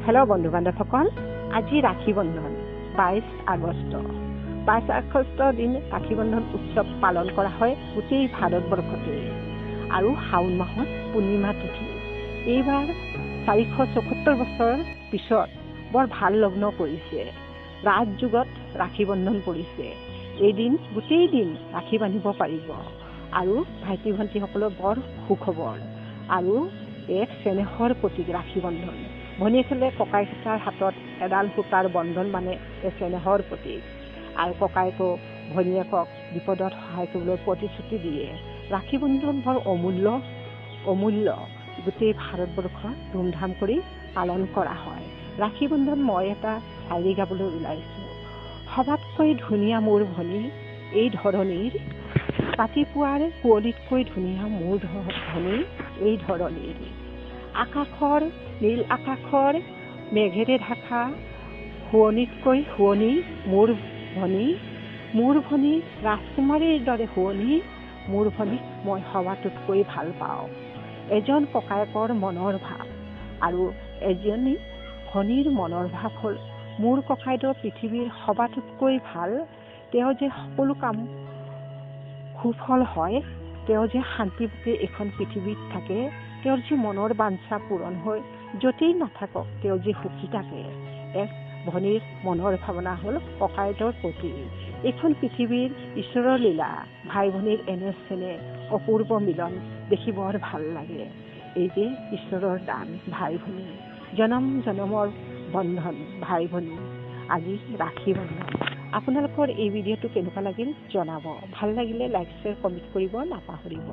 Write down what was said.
Hello' বন্ধু বান্ধৱসকল, আজি ৰাখী বন্ধন 22 আগষ্ট। 22 আগষ্টৰ দিন ৰাখী বন্ধন উৎসৱ পালন কৰা হয় গোটেই ভাৰতবৰ্ষতে। আৰু শাওণ মাহত পূৰ্ণিমা তিথি। এইবাৰ 474 বছৰ পিছত বৰ ভাল লগ্ন পৰিছে। ৰাজযুগত ৰাখী বন্ধন পৰিছে। এদিন গোটেই দিন ৰাখী বান্ধিব পাৰিব আৰু ভাইটি ভণ্টিসকলৰ বৰ সুখবৰ আৰু এক চেনেহৰ প্ৰতীক ৰাখী বন্ধন। ভনীয়েকলে ককাইকেইটাৰ হাতত এডাল সূতাৰ বন্ধন মানে এক চেনেহৰ প্ৰতীক আৰু ককাইকো ভনীয়েকক বিপদত সহায় কৰিবলৈ প্ৰতিশ্ৰুতি দিয়ে। ৰাখী বন্ধন বৰ অমূল্য গোটেই ভাৰতবৰ্ষত ধুমধাম কৰি পালন কৰা হয়। ৰাখী বন্ধন মই এটা শাৰী গাবলৈ ওলাইছোঁ। সবাতকৈ ধুনীয়া মোৰ ভনী এই ধৰণীৰ, ৰাতিপুৱাৰ কুঁৱলীতকৈ ধুনীয়া মোৰ ভনী এই ধৰণীৰ। আকাশৰ নীল আকাশৰ মেঘেৰে ঢাকা শুৱনিতকৈ শুৱনি মোৰ ভনী ৰাজকুমাৰীৰ দৰে শুৱনি মোৰ ভনীক মই সবাতোতকৈ ভাল পাওঁ। এজন ককায়েকৰ মনৰ ভাৱ আৰু এজনী ভনীৰ মনৰ ভাৱ হ'ল মোৰ ককাইদেউ পৃথিৱীৰ সবাতোতকৈ ভাল। তেওঁ যে সকলো কাম সুফল হয়, তেওঁ যে শান্তিপূৰ্ণভাৱে এখন পৃথিৱীত থাকে, তেওঁৰ যে মনৰ বাঞ্ছা পূৰণ হৈ য'তেই নাথাকক তেওঁ যে সুখী থাকে। এক ভনীৰ মনৰ ভাৱনা হ'ল ককাইদেউৰ প্ৰতি। এইখন পৃথিৱীৰ ঈশ্বৰৰ লীলা। ভাই ভনীৰ এনে চেনেহ অপূৰ্ব মিলন দেখি বৰ ভাল লাগে। এই যে ঈশ্বৰৰ দান ভাই ভনী, জনম জনমৰ বন্ধন ভাই ভনী, আজি ৰাখী বন্ধন। আপোনালোকৰ এই ভিডিঅ'টো কেনেকুৱা লাগিল জনাব। ভাল লাগিলে লাইক শ্বেয়াৰ কমেণ্ট কৰিব নাপাহৰিব।